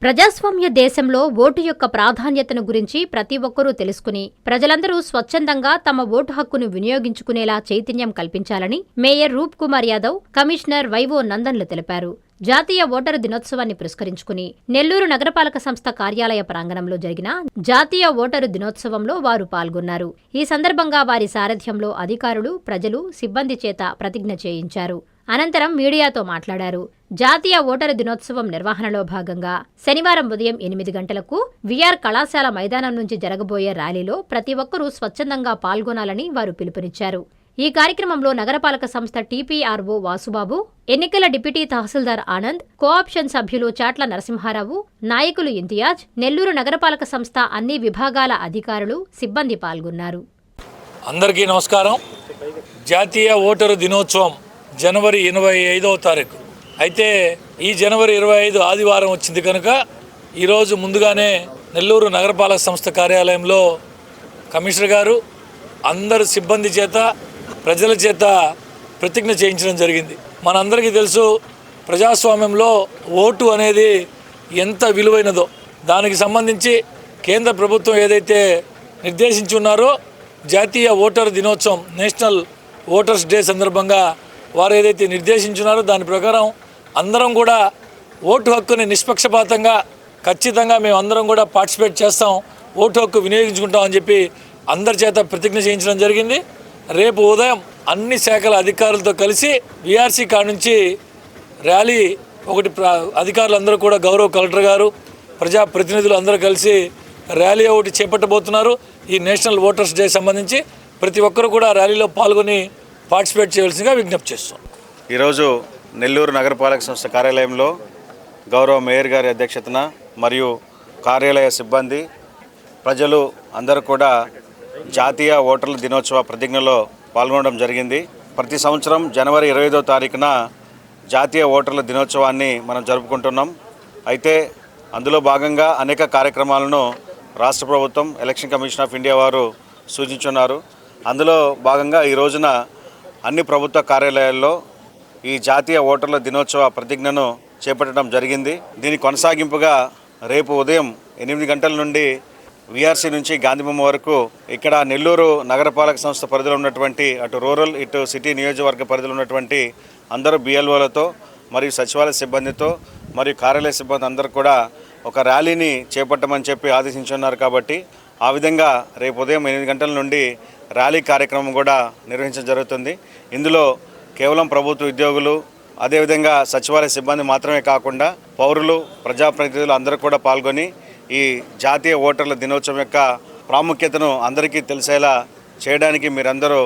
ప్రజాస్వామ్య దేశంలో ఓటు యొక్క ప్రాధాన్యతను గురించి ప్రతి ఒక్కరూ తెలుసుకుని ప్రజలందరూ స్వచ్ఛందంగా తమ ఓటు హక్కును వినియోగించుకునేలా చైతన్యం కల్పించాలని మేయర్ రూప్ కుమార్ యాదవ్, కమిషనర్ వైవో నందన్లు తెలిపారు. జాతీయ ఓటరు దినోత్సవాన్ని పురస్కరించుకుని నెల్లూరు నగరపాలక సంస్థ కార్యాలయ ప్రాంగణంలో జరిగిన జాతీయ ఓటరు దినోత్సవంలో వారు పాల్గొన్నారు. ఈ సందర్భంగా వారి సారథ్యంలో అధికారులు, ప్రజలు, సిబ్బంది చేత ప్రతిజ్ఞ చేయించారు. అనంతరం మీడియాతో మాట్లాడారు. జాతీయ ఓటరు దినోత్సవం నిర్వహణలో భాగంగా శనివారం ఉదయం 8 గంటలకు విఆర్ కళాశాల మైదానం నుంచి జరగబోయే ర్యాలీలో ప్రతి ఒక్కరూ స్వచ్ఛందంగా పాల్గొనాలని వారు పిలుపునిచ్చారు. ఈ కార్యక్రమంలో నగరపాలక సంస్థ టీపీఆర్ఓ వాసుబాబు, ఎన్నికల డిప్యూటీ తహసీల్దార్ ఆనంద్, కోఆప్షన్ సభ్యులు చాట్ల నరసింహారావు, నాయకులు ఇంతియాజ్, నెల్లూరు నగరపాలక సంస్థ అన్ని విభాగాల అధికారులు, సిబ్బంది పాల్గొన్నారు. అందరికీ నమస్కారం. జాతీయ ఓటరు దినోత్సవం జనవరి 25వ తారీఖు. అయితే ఈ జనవరి 25 ఆదివారం వచ్చింది కనుక ఈరోజు ముందుగానే నెల్లూరు నగరపాలక సంస్థ కార్యాలయంలో కమిషనర్ గారు అందరు సిబ్బంది చేత, ప్రజల చేత ప్రతిజ్ఞ చేయించడం జరిగింది. మనందరికీ తెలుసు, ప్రజాస్వామ్యంలో ఓటు అనేది ఎంత విలువైనదో. దానికి సంబంధించి కేంద్ర ప్రభుత్వం ఏదైతే నిర్దేశించి ఉన్నారో జాతీయ ఓటర్ దినోత్సవం, నేషనల్ ఓటర్స్ డే సందర్భంగా వారు ఏదైతే నిర్దేశించున్నారో దాని ప్రకారం అందరం కూడా ఓటు హక్కుని నిష్పక్షపాతంగా ఖచ్చితంగా మేము అందరం కూడా పార్టిసిపేట్ చేస్తాం, ఓటు హక్కు వినియోగించుకుంటామని చెప్పి అందరి చేత ప్రతిజ్ఞ చేయించడం జరిగింది. రేపు ఉదయం అన్ని శాఖల అధికారులతో కలిసి వీఆర్సీ కాడ నుంచి ర్యాలీ ఒకటి అధికారులందరూ కూడా గౌరవ కలెక్టర్ గారు, ప్రజాప్రతినిధులు అందరూ కలిసి ర్యాలీ ఒకటి చేపట్టబోతున్నారు. ఈ నేషనల్ ఓటర్స్ డే సంబంధించి ప్రతి ఒక్కరు కూడా ర్యాలీలో పాల్గొని పార్టిసిపేట్ చేయవలసిందిగా విజ్ఞప్తి చేస్తాం. ఈరోజు నెల్లూరు నగరపాలక సంస్థ కార్యాలయంలో గౌరవ మేయర్ గారి అధ్యక్షతన మరియు కార్యాలయ సిబ్బంది, ప్రజలు అందరూ కూడా జాతీయ ఓటర్ల దినోత్సవ ప్రతిజ్ఞలో పాల్గొనడం జరిగింది. ప్రతి సంవత్సరం జనవరి 25వ తారీఖున జాతీయ ఓటర్ల దినోత్సవాన్ని మనం జరుపుకుంటున్నాం. అయితే అందులో భాగంగా అనేక కార్యక్రమాలను రాష్ట్ర ప్రభుత్వం, ఎలక్షన్ కమిషన్ ఆఫ్ ఇండియా వారు సూచించున్నారు. అందులో భాగంగా ఈ రోజున అన్ని ప్రభుత్వ కార్యాలయాల్లో ఈ జాతీయ ఓటర్ల దినోత్సవ ప్రతిజ్ఞను చేపట్టడం జరిగింది. దీని కొనసాగింపుగా రేపు ఉదయం 8 గంటల నుండి వీఆర్సీ నుంచి గాంధీబొమ్మ వరకు ఇక్కడ నెల్లూరు నగరపాలక సంస్థ పరిధిలో ఉన్నటువంటి అటు రూరల్, ఇటు సిటీ నియోజకవర్గ పరిధిలో ఉన్నటువంటి అందరూ బిఎల్ఓలతో మరియు సచివాలయ సిబ్బందితో మరియు కార్యాలయ సిబ్బంది అందరూ కూడా ఒక ర్యాలీని చేపట్టమని చెప్పి ఆదేశించున్నారు. కాబట్టి ఆ విధంగా రేపు ఉదయం 8 గంటల నుండి ర్యాలీ కార్యక్రమం కూడా నిర్వహించడం జరుగుతుంది. ఇందులో కేవలం ప్రభుత్వ ఉద్యోగులు, అదేవిధంగా సచివాలయ సిబ్బంది మాత్రమే కాకుండా పౌరులు, ప్రజాప్రతినిధులు అందరూ కూడా పాల్గొని ఈ జాతీయ ఓటర్ల దినోత్సవం యొక్క ప్రాముఖ్యతను అందరికీ తెలిసేలా చేయడానికి మీరందరూ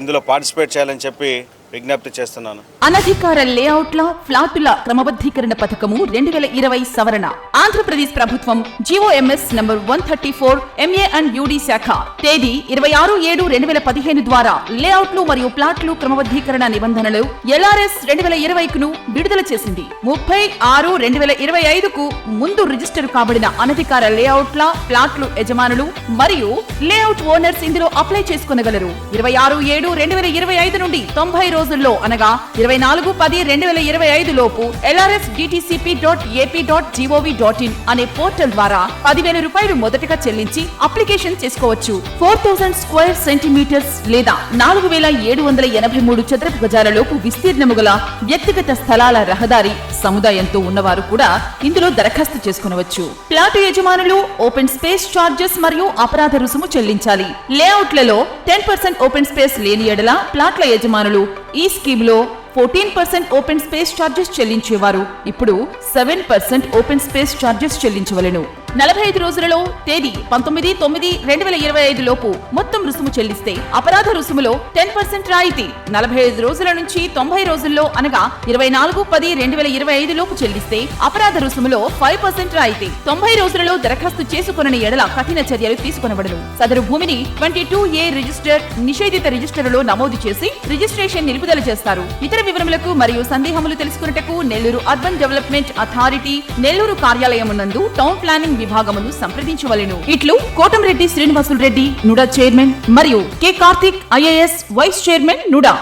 ఇందులో పార్టిసిపేట్ చేయాలని చెప్పి విజ్ఞప్తి చేస్తున్నాను. అనధికార లేఅవుట్ల, ఫ్లాటుల క్రమబద్ధీకరణ పథకము 2020 సవరణ. ఆంధ్రప్రదేశ్ ప్రభుత్వం GOMS number 134 MA and UD శాఖ తేదీ 26/7/2015 ద్వారా లేఅవుట్లు మరియు ప్లాట్లు క్రమబద్ధీకరణ నిబంధనలు LRS 2020ను విడుదల చేసింది. 30/6/2025కు ముందు రిజిస్టర్ కాబడిన అనధికార లేఅవుట్ల, ప్లాట్లు యజమానులు మరియు లేఅవుట్ ఓనర్స్ ఇందులో అప్లై చేసుకొనగలరు. 26/7/2025 నుండి 90 రోజుల్లో అనగా 24/10/2025 లోపు lrsdtcp.ap.gov.in అనే పోర్టల్ ద్వారా 10,000 రూపాయలు మొదటగా చెల్లించి అప్లికేషన్ చేసుకోవచ్చు. 4000 స్క్వేర్ సెంటీమీటర్స్ లేదా 4,783 చదరపు గజాల లోపు విస్తీర్ణము గల వ్యక్తిగత స్థలాల రహదారి సముదాయంతో ఉన్నవారు కూడా ఇందులో దరఖాస్తు చేసుకునవచ్చు. ప్లాటు యజమానులు ఓపెన్ స్పేస్ చార్జెస్ మరియు అపరాధ రుసుము చెల్లించాలి. లేఅవుట్లలో 10% ఓపెన్ స్పేస్ లేని ఎడల ప్లాట్ల యజమానులు ఈ స్కీమ్ లో 14% ఓపెన్ స్పేస్ చార్జెస్ చెల్లించేవారు ఇప్పుడు 7% ఓపెన్ స్పేస్ చార్జెస్ చెల్లించవలెను. 45 రోజులలో తేదీ 19/9/2025 లోపు మొత్తం రుసుము చెల్లిస్తే అపరాధ రుసుములో 10% రాయితీ. 45 రోజుల నుంచి 90 రోజుల్లో అనగా 24/10/2025 లోపు చెల్లిస్తే అపరాధ రుసుములో 5% రాయితీ. 90 రోజులలో దరఖాస్తు చేసుకొనని ఎడల కఠిన చర్యలు తీసుకొనబడును. సదరు భూమిని 22A రిజిస్టర్, నిషేధిత రిజిస్టర్లో నమోదు చేసి రిజిస్ట్రేషన్ నిలుపుదల చేస్తారు. ఇతర వివరములకు మరియు సందేహములు తెలుసుకున్నటకు Nellore urban development authority Nellore కార్యాలయమునందు టౌన్ ప్లానింగ్ విభాగమును సంప్రదించవలెను. ఇట్లు కోటంరెడ్డి శ్రీనివాసులు రెడ్డి, నుడా చైర్మన్, మరియు K Karthik IAS vice chairman, NUDA.